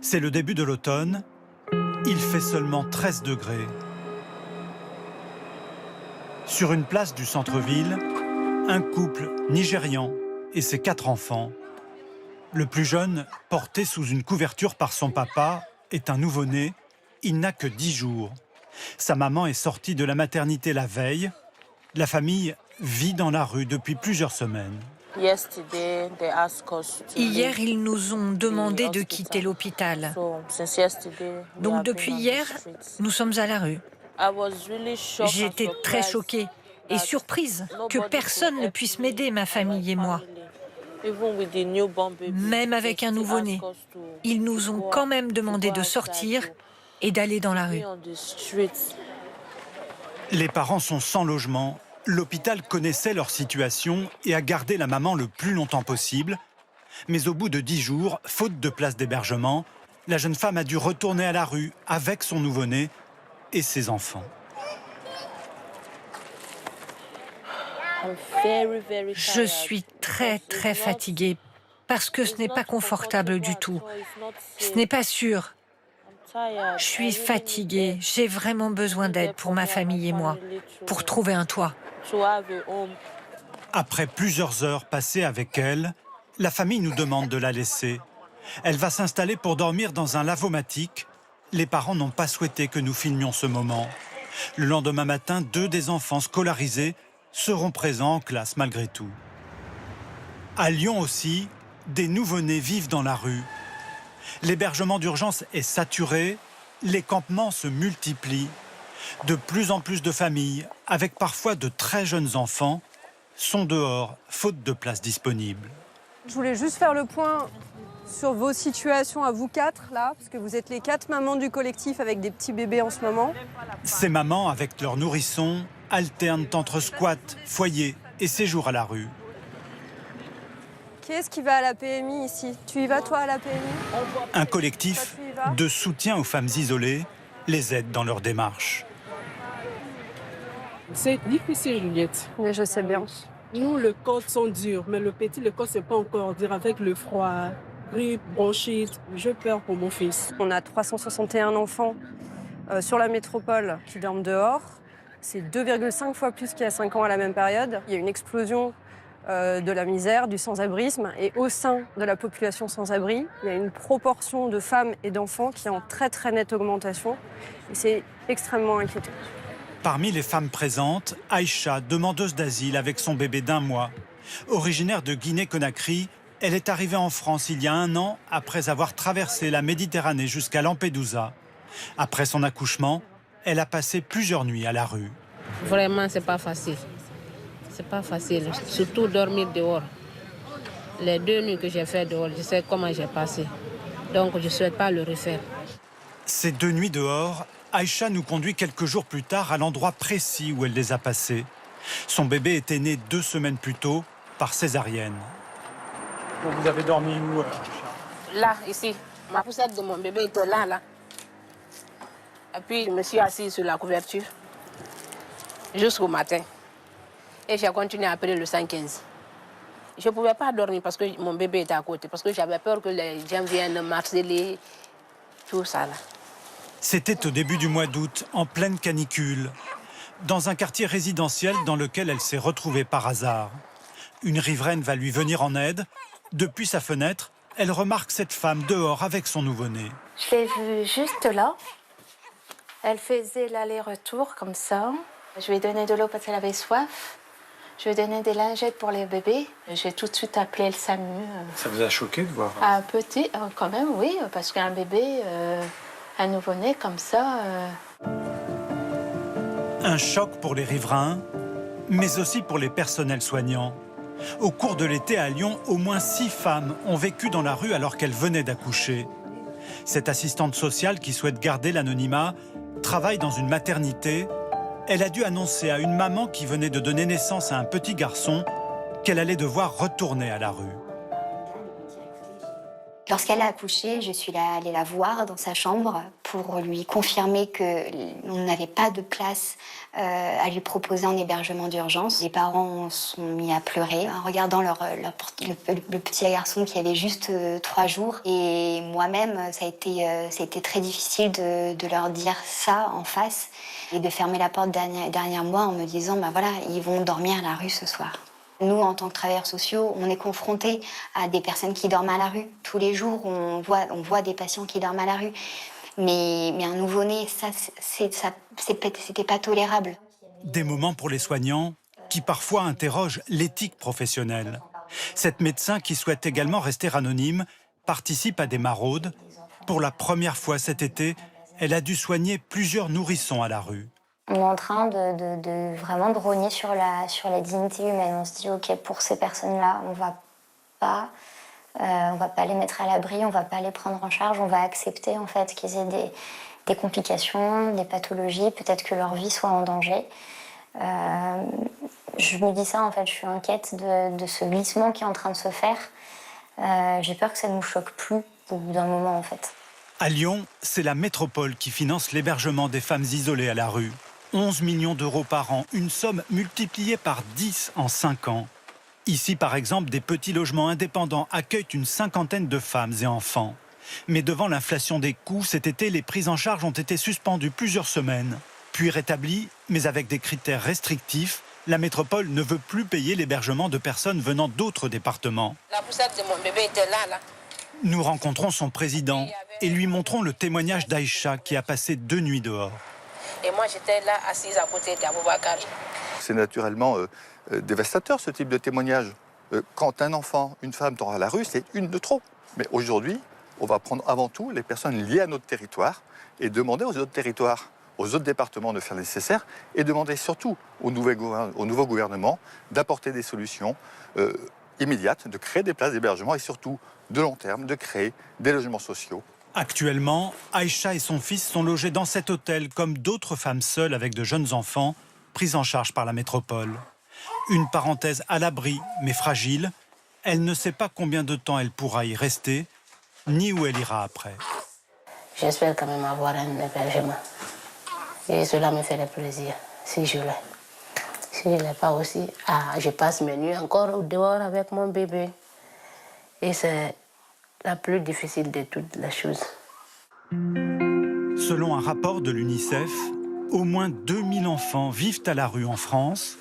C'est le début de l'automne. Il fait seulement 13 degrés. Sur une place du centre-ville, un couple nigérian et ses 4 enfants. Le plus jeune, porté sous une couverture par son papa, est un nouveau-né. Il n'a que 10 jours. Sa maman est sortie de la maternité la veille. La famille vit dans la rue depuis plusieurs semaines. Hier, ils nous ont demandé de quitter l'hôpital. Donc depuis hier, nous sommes à la rue. J'étais très choquée et surprise que personne ne puisse m'aider, ma famille et moi. Même avec un nouveau-né, ils nous ont quand même demandé de sortir et d'aller dans la rue. Les parents sont sans logement. L'hôpital connaissait leur situation et a gardé la maman le plus longtemps possible. Mais au bout de 10 jours, faute de place d'hébergement, la jeune femme a dû retourner à la rue avec son nouveau-né et ses enfants. Je suis très, très fatiguée parce que ce n'est pas confortable du tout. Ce n'est pas sûr. Je suis fatiguée. J'ai vraiment besoin d'aide pour ma famille et moi, pour trouver un toit. Après plusieurs heures passées avec elle, la famille nous demande de la laisser. Elle va s'installer pour dormir dans un lavomatique. Les parents n'ont pas souhaité que nous filmions ce moment. Le lendemain matin, 2 des enfants scolarisés seront présents en classe malgré tout. À Lyon aussi, des nouveau-nés vivent dans la rue. L'hébergement d'urgence est saturé, les campements se multiplient. De plus en plus de familles, avec parfois de très jeunes enfants, sont dehors, faute de place disponible. Je voulais juste faire le point sur vos situations à vous 4, là, parce que vous êtes les 4 mamans du collectif avec des petits bébés en ce moment. Ces mamans, avec leurs nourrissons, alternent entre squat, foyer et séjour à la rue. Qui est-ce qui va à la PMI ici? Tu y vas, toi, à la PMI? Un collectif de soutien aux femmes isolées les aide dans leur démarche. C'est difficile, Juliette. Mais je sais bien. Nous, le corps sont durs, mais le corps, c'est pas encore dur avec le froid. Grippe, bronchite, j'ai peur pour mon fils. On a 361 enfants sur la métropole qui dorment dehors. C'est 2,5 fois plus qu'il y a 5 ans à la même période. Il y a une explosion de la misère, du sans-abrisme. Et au sein de la population sans-abri, il y a une proportion de femmes et d'enfants qui est en très très nette augmentation. Et c'est extrêmement inquiétant. Parmi les femmes présentes, Aïcha, demandeuse d'asile avec son bébé d'1 mois. Originaire de Guinée-Conakry, elle est arrivée en France il y a 1 an après avoir traversé la Méditerranée jusqu'à Lampedusa. Après son accouchement, elle a passé plusieurs nuits à la rue. Vraiment, c'est pas facile. C'est pas facile, surtout dormir dehors. Les 2 nuits que j'ai fait dehors, je sais comment j'ai passé. Donc, je ne souhaite pas le refaire. Ces 2 nuits dehors, Aïcha nous conduit quelques jours plus tard à l'endroit précis où elle les a passées. Son bébé était né 2 semaines plus tôt par césarienne. Vous avez dormi où? Là, ici. Ma poussette de mon bébé était là. Et puis, je me suis assise sur la couverture jusqu'au matin. Et j'ai continué à appeler le 115. Je ne pouvais pas dormir parce que mon bébé était à côté, parce que j'avais peur que les gens viennent m'harceler, tout ça là. C'était au début du mois d'août, en pleine canicule, dans un quartier résidentiel dans lequel elle s'est retrouvée par hasard. Une riveraine va lui venir en aide. Depuis sa fenêtre, elle remarque cette femme dehors avec son nouveau-né. Je l'ai vue juste là. Elle faisait l'aller-retour comme ça. Je lui ai donné de l'eau parce qu'elle avait soif. Je lui ai donné des lingettes pour les bébés. J'ai tout de suite appelé le SAMU. Ça vous a choqué de voir? Un petit, quand même, oui, parce qu'un bébé, un nouveau-né comme ça... Un choc pour les riverains, mais aussi pour les personnels soignants. Au cours de l'été à Lyon, au moins 6 femmes ont vécu dans la rue alors qu'elles venaient d'accoucher. Cette assistante sociale qui souhaite garder l'anonymat travaille dans une maternité. Elle a dû annoncer à une maman qui venait de donner naissance à un petit garçon qu'elle allait devoir retourner à la rue. Lorsqu'elle a accouché, je suis allée la voir dans sa chambre pour lui confirmer qu'on n'avait pas de place à lui proposer en hébergement d'urgence. Les parents sont mis à pleurer en regardant le petit garçon qui avait juste 3 jours. Et moi-même, ça a été très difficile de leur dire ça en face et de fermer la porte derrière moi en me disant « voilà, ils vont dormir à la rue ce soir ». Nous, en tant que travailleurs sociaux, on est confrontés à des personnes qui dorment à la rue. Tous les jours, on voit des patients qui dorment à la rue. Mais un nouveau-né, c'était pas tolérable. Des moments pour les soignants qui parfois interrogent l'éthique professionnelle. Cette médecin, qui souhaite également rester anonyme, participe à des maraudes. Pour la première fois cet été, elle a dû soigner plusieurs nourrissons à la rue. On est en train de vraiment de rogner sur la dignité humaine. On se dit, OK, pour ces personnes-là, on va pas les mettre à l'abri, on va pas les prendre en charge, on va accepter en fait qu'ils aient des complications, des pathologies, peut-être que leur vie soit en danger. Je me dis ça, en fait, je suis inquiète de ce glissement qui est en train de se faire. J'ai peur que ça ne nous choque plus au bout d'un moment, en fait. À Lyon, c'est la métropole qui finance l'hébergement des femmes isolées à la rue. 11 millions d'euros par an, une somme multipliée par 10 en 5 ans. Ici, par exemple, des petits logements indépendants accueillent une cinquantaine de femmes et enfants. Mais devant l'inflation des coûts, cet été, les prises en charge ont été suspendues plusieurs semaines. Puis rétablies, mais avec des critères restrictifs, la métropole ne veut plus payer l'hébergement de personnes venant d'autres départements. La poussette de mon bébé était là. Nous rencontrons son président et lui montrons le témoignage d'Aïcha qui a passé 2 nuits dehors. Et moi, j'étais là, assise à côté d'Aboubacar. C'est naturellement dévastateur, ce type de témoignage. Quand un enfant, une femme tombe à la rue, c'est une de trop. Mais aujourd'hui, on va prendre avant tout les personnes liées à notre territoire et demander aux autres territoires, aux autres départements de faire le nécessaire et demander surtout au nouveau gouvernement d'apporter des solutions immédiates, de créer des places d'hébergement et surtout de long terme, de créer des logements sociaux. Actuellement, Aïcha et son fils sont logés dans cet hôtel comme d'autres femmes seules avec de jeunes enfants, prises en charge par la métropole. Une parenthèse à l'abri, mais fragile. Elle ne sait pas combien de temps elle pourra y rester, ni où elle ira après. J'espère quand même avoir un hébergement. Et cela me ferait plaisir, si je l'ai. Si je ne l'ai pas aussi, je passe mes nuits encore au dehors avec mon bébé. Et c'est la plus difficile de toutes les choses. Selon un rapport de l'UNICEF, au moins 2000 enfants vivent à la rue en France.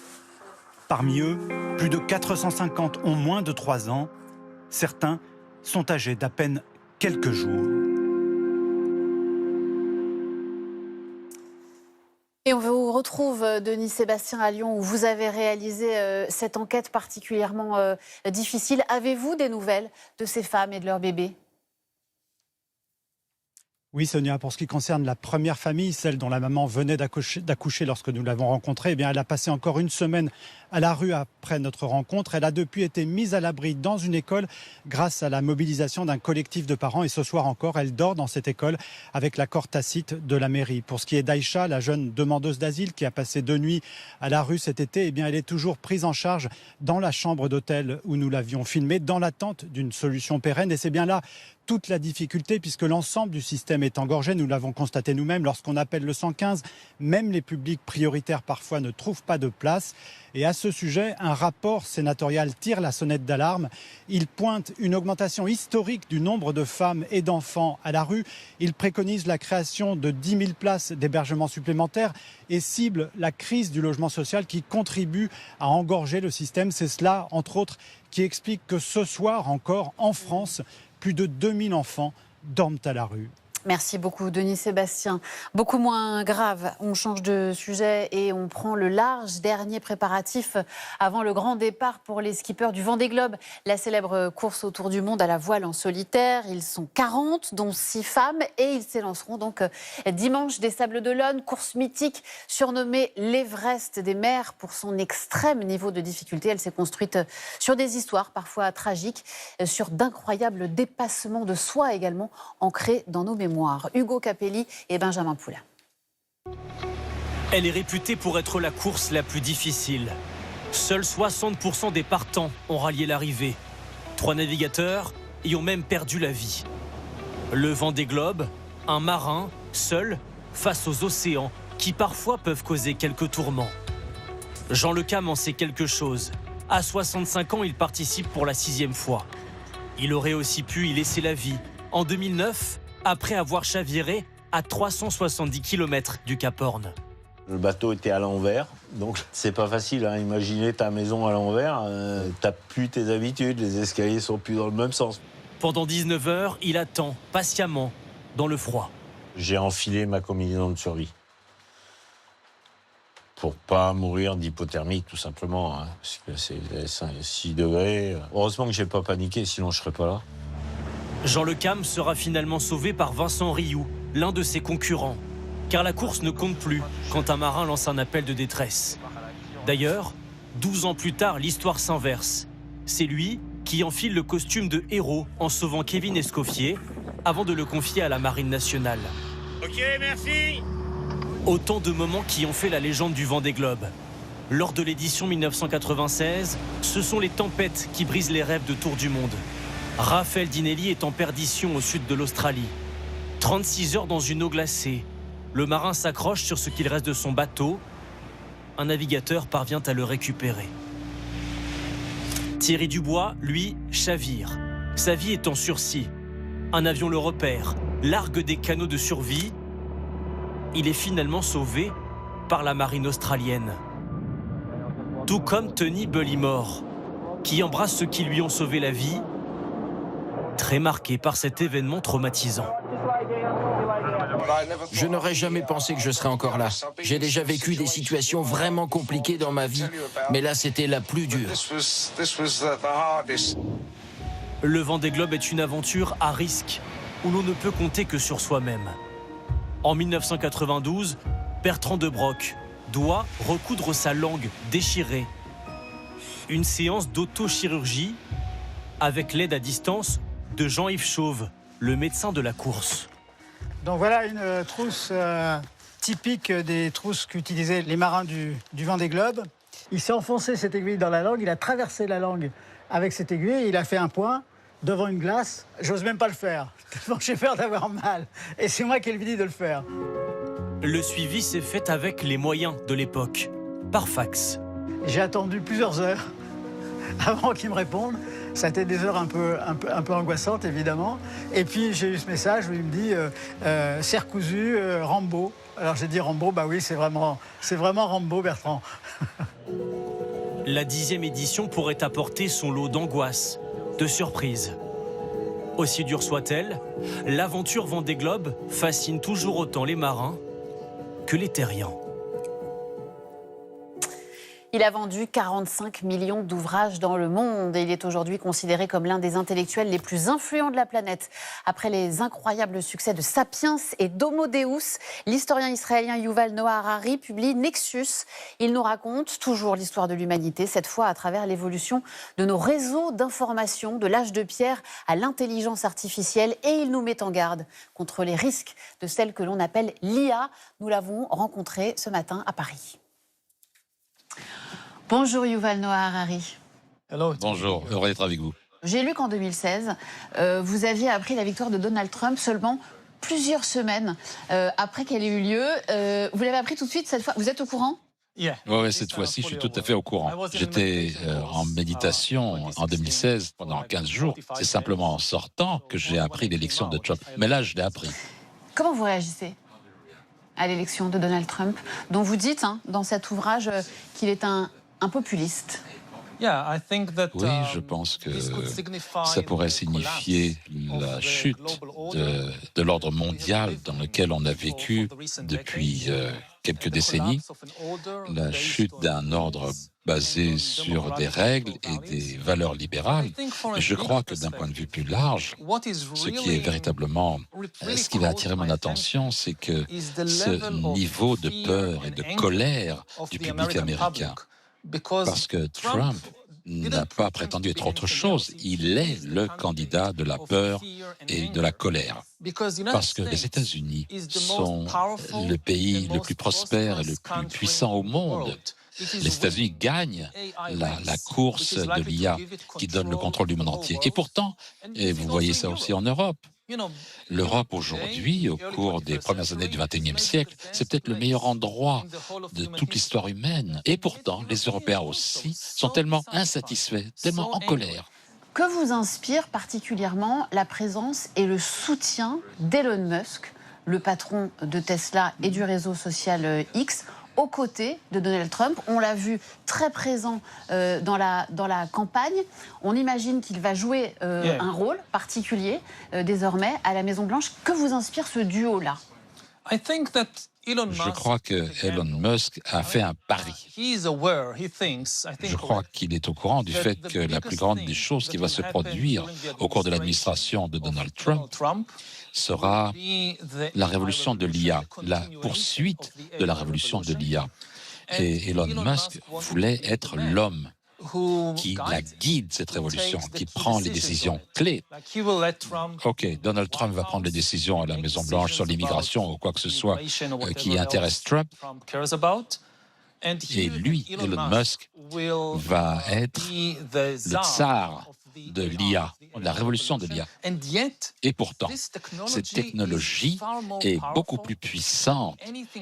Parmi eux, plus de 450 ont moins de 3 ans. Certains sont âgés d'à peine quelques jours. Et on vous retrouve, Denis Sébastien, à Lyon, où vous avez réalisé cette enquête particulièrement difficile. Avez-vous des nouvelles de ces femmes et de leurs bébés ? Oui, Sonia, pour ce qui concerne la première famille, celle dont la maman venait d'accoucher lorsque nous l'avons rencontrée, eh bien, elle a passé encore une semaine à la rue après notre rencontre. Elle a depuis été mise à l'abri dans une école grâce à la mobilisation d'un collectif de parents. Et ce soir encore, elle dort dans cette école avec l'accord tacite de la mairie. Pour ce qui est d'Aïcha, la jeune demandeuse d'asile qui a passé 2 nuits à la rue cet été, eh bien, elle est toujours prise en charge dans la chambre d'hôtel où nous l'avions filmée, dans l'attente d'une solution pérenne. Et c'est bien là toute la difficulté, puisque l'ensemble du système est engorgé. Nous l'avons constaté nous-mêmes lorsqu'on appelle le 115. Même les publics prioritaires parfois ne trouvent pas de place. Et à ce sujet, un rapport sénatorial tire la sonnette d'alarme. Il pointe une augmentation historique du nombre de femmes et d'enfants à la rue. Il préconise la création de 10 000 places d'hébergement supplémentaires et cible la crise du logement social qui contribue à engorger le système. C'est cela, entre autres, qui explique que ce soir encore, en France, plus de 2000 enfants dorment à la rue. Merci beaucoup, Denis Sébastien. Beaucoup moins grave, on change de sujet et on prend le large dernier préparatif avant le grand départ pour les skippers du Vendée Globe. La célèbre course autour du monde à la voile en solitaire. Ils sont 40, dont 6 femmes, et ils s'élanceront donc dimanche des Sables-d'Olonne. Course mythique surnommée l'Everest des mers pour son extrême niveau de difficulté. Elle s'est construite sur des histoires parfois tragiques, sur d'incroyables dépassements de soi également, ancrés dans nos mémoires. Hugo Capelli et Benjamin Poulain. Elle est réputée pour être la course la plus difficile. Seuls 60% des partants ont rallié l'arrivée. 3 navigateurs y ont même perdu la vie. Le Vendée Globe, un marin, seul, face aux océans, qui parfois peuvent causer quelques tourments. Jean Lecam en sait quelque chose. À 65 ans, il participe pour la 6e fois. Il aurait aussi pu y laisser la vie. En 2009, après avoir chaviré à 370 km du Cap Horn. Le bateau était à l'envers, donc c'est pas facile. Imaginer ta maison à l'envers, t'as plus tes habitudes, les escaliers sont plus dans le même sens. Pendant 19 heures, il attend patiemment dans le froid. J'ai enfilé ma combinaison de survie pour pas mourir d'hypothermie, tout simplement. Parce que c'est 6 degrés. Heureusement que j'ai pas paniqué, sinon je serais pas là. Jean Lecam sera finalement sauvé par Vincent Rioux, l'un de ses concurrents. Car la course ne compte plus quand un marin lance un appel de détresse. D'ailleurs, 12 ans plus tard, l'histoire s'inverse. C'est lui qui enfile le costume de héros en sauvant Kevin Escoffier avant de le confier à la Marine nationale. Ok, merci. Autant de moments qui ont fait la légende du Vendée Globe. Lors de l'édition 1996, ce sont les tempêtes qui brisent les rêves de Tour du Monde. Raphaël Dinelli est en perdition au sud de l'Australie. 36 heures dans une eau glacée, Le marin s'accroche sur ce qu'il reste de son bateau. Un navigateur parvient à le récupérer. Thierry Dubois, lui, chavire. Sa vie est en sursis. Un avion le repère, largue des canaux de survie. Il est finalement sauvé par la marine australienne. Tout comme Tony Bullimore, qui embrasse ceux qui lui ont sauvé la vie, très marqué par cet événement traumatisant. Je n'aurais jamais pensé que je serais encore là. J'ai déjà vécu des situations vraiment compliquées dans ma vie, mais là c'était la plus dure. Le Vendée Globe est une aventure à risque, où l'on ne peut compter que sur soi-même. En 1992, Bertrand de Broc doit recoudre sa langue déchirée. Une séance d'autochirurgie avec l'aide à distance de Jean-Yves Chauve, le médecin de la course. Donc voilà une trousse typique des trousses qu'utilisaient les marins du Vendée Globe. Il s'est enfoncé cette aiguille dans la langue, il a traversé la langue avec cette aiguille, il a fait un point devant une glace. J'ose même pas le faire, tellement j'ai peur d'avoir mal. Et c'est moi qui ai le dit de le faire. Le suivi s'est fait avec les moyens de l'époque, par fax. J'ai attendu plusieurs heures avant qu'il me réponde. Ça a été des heures un peu angoissantes, évidemment. Et puis, j'ai eu ce message où il me dit serre cousue, Rambo. Alors, j'ai dit Rambo, bah oui, c'est vraiment Rambo, Bertrand. La 10e édition pourrait apporter son lot d'angoisse, de surprises. Aussi dure soit-elle, l'aventure Vendée Globe fascine toujours autant les marins que les terriens. Il a vendu 45 millions d'ouvrages dans le monde et il est aujourd'hui considéré comme l'un des intellectuels les plus influents de la planète. Après les incroyables succès de Sapiens et d'Homo Deus, l'historien israélien Yuval Noah Harari publie Nexus. Il nous raconte toujours l'histoire de l'humanité, cette fois à travers l'évolution de nos réseaux d'information, de l'âge de pierre à l'intelligence artificielle, et il nous met en garde contre les risques de celle que l'on appelle l'IA. Nous l'avons rencontré ce matin à Paris. Bonjour Yuval Noah Harari. Bonjour, heureux d'être avec vous. J'ai lu qu'en 2016, vous aviez appris la victoire de Donald Trump seulement plusieurs semaines après qu'elle ait eu lieu. Vous l'avez appris tout de suite cette fois. Vous êtes au courant ? Oui, cette fois-ci, je suis tout à fait au courant. J'étais en méditation en 2016 pendant 15 jours. C'est simplement en sortant que j'ai appris l'élection de Trump. Mais là, je l'ai appris. Comment vous réagissez à l'élection de Donald Trump, dont vous dites dans cet ouvrage qu'il est un populiste? Oui, je pense que ça pourrait signifier la chute de l'ordre mondial dans lequel on a vécu depuis quelques décennies, la chute d'un ordre basé sur des règles et des valeurs libérales. Mais je crois que d'un point de vue plus large, ce qui est véritablement, ce qui va attirer mon attention, c'est que ce niveau de peur et de colère du public américain, parce que Trump n'a pas prétendu être autre chose. Il est le candidat de la peur et de la colère. Parce que les États-Unis sont le pays le plus prospère et le plus puissant au monde. Les États-Unis gagnent la course de l'IA qui donne le contrôle du monde entier. Et pourtant, et vous voyez ça aussi en Europe, l'Europe aujourd'hui, au cours des premières années du XXIe siècle, c'est peut-être le meilleur endroit de toute l'histoire humaine. Et pourtant, les Européens aussi sont tellement insatisfaits, tellement en colère. Que vous inspire particulièrement la présence et le soutien d'Elon Musk, le patron de Tesla et du réseau social X, aux côtés de Donald Trump? On l'a vu très présent dans la campagne. On imagine qu'il va jouer un rôle particulier désormais à la Maison-Blanche. Que vous inspire ce duo-là? Je crois que Elon Musk a fait un pari. Je crois qu'il est au courant du fait que la plus grande des choses qui va se produire au cours de l'administration de Donald Trump sera la révolution de l'IA, la poursuite de la révolution de l'IA. Et Elon Musk voulait être l'homme qui la guide, cette révolution, qui prend les décisions clés. OK, Donald Trump va prendre les décisions à la Maison-Blanche sur l'immigration ou quoi que ce soit qui intéresse Trump. Et lui, Elon Musk, va être le tsar de l'IA. la révolution de l'IA. Et pourtant, cette technologie est beaucoup plus puissante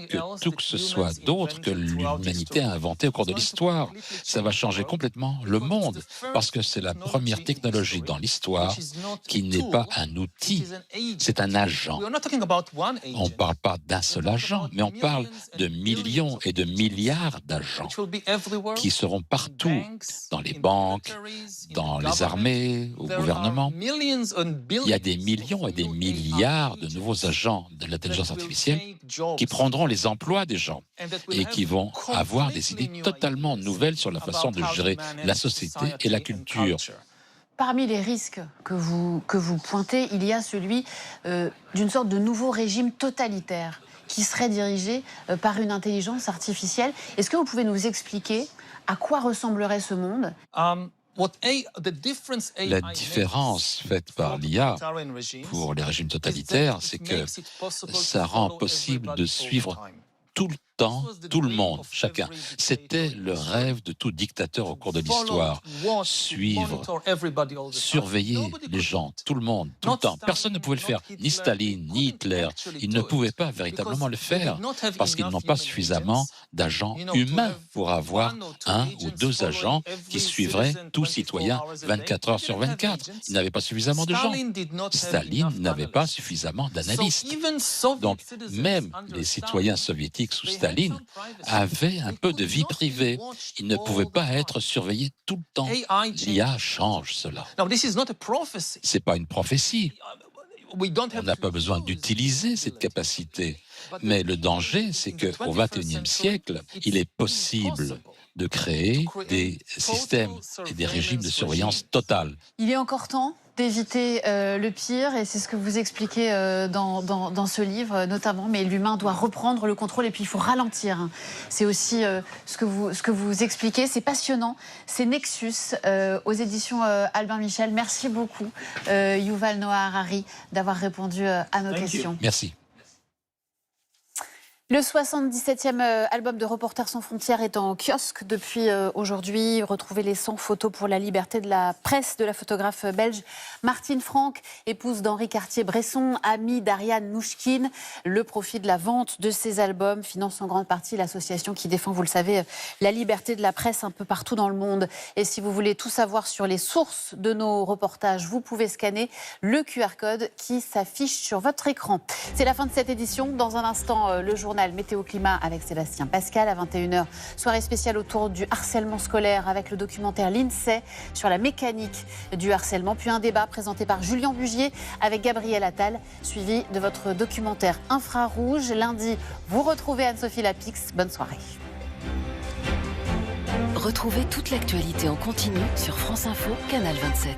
que tout que ce soit d'autre que l'humanité a inventé au cours de l'histoire. Ça va changer complètement le monde parce que c'est la première technologie dans l'histoire qui n'est pas un outil, c'est un agent. On ne parle pas d'un seul agent, mais on parle de millions et de milliards d'agents qui seront partout, dans les banques, dans les armées, au gouvernement. Il y a des millions et des milliards de nouveaux agents de l'intelligence artificielle qui prendront les emplois des gens et qui vont avoir des idées totalement nouvelles sur la façon de gérer la société et la culture. Parmi les risques que vous pointez, il y a celui d'une sorte de nouveau régime totalitaire qui serait dirigé par une intelligence artificielle. Est-ce que vous pouvez nous expliquer à quoi ressemblerait ce monde ? La différence faite par l'IA pour les régimes totalitaires, c'est que ça rend possible de suivre tout le temps, tout le monde, chacun. C'était le rêve de tout dictateur au cours de l'histoire. Suivre, surveiller les gens, tout le monde, tout le temps. Personne ne pouvait le faire, ni Staline, ni Hitler. Ils ne pouvaient pas véritablement le faire parce qu'ils n'ont pas suffisamment d'agents humains pour avoir un ou deux agents qui suivraient tout citoyen 24 heures sur 24. Ils n'avaient pas suffisamment de gens. Staline n'avait pas suffisamment d'analystes. Donc, même les citoyens soviétiques sous Staline avaient un peu de vie privée. Ils ne pouvaient pas être surveillés tout le temps. L'IA change cela. Ce n'est pas une prophétie. On n'a pas besoin d'utiliser cette capacité. Mais le danger, c'est qu'au XXIe siècle, il est possible de créer des systèmes et des régimes de surveillance totale. Il est encore temps d'éviter le pire, et c'est ce que vous expliquez dans ce livre notamment, mais l'humain doit reprendre le contrôle et puis il faut ralentir. C'est aussi ce que vous expliquez, c'est passionnant, c'est Nexus aux éditions Albin Michel. Merci beaucoup Yuval Noah Harari d'avoir répondu à nos questions. Merci. Le 77e album de Reporters sans frontières est en kiosque depuis aujourd'hui. Retrouvez les 100 photos pour la liberté de la presse de la photographe belge Martine Franck, épouse d'Henri Cartier-Bresson, amie d'Ariane Nouchkine. Le profit de la vente de ces albums finance en grande partie l'association qui défend, vous le savez, la liberté de la presse un peu partout dans le monde. Et si vous voulez tout savoir sur les sources de nos reportages, vous pouvez scanner le QR code qui s'affiche sur votre écran. C'est la fin de cette édition. Dans un instant, le journal Météo Climat avec Sébastien Pascal à 21h. Soirée spéciale autour du harcèlement scolaire avec le documentaire l'INSEE sur la mécanique du harcèlement. Puis un débat présenté par Julien Bugier avec Gabriel Attal, suivi de votre documentaire Infrarouge. Lundi, vous retrouvez Anne-Sophie Lapix. Bonne soirée. Retrouvez toute l'actualité en continu sur France Info, Canal 27.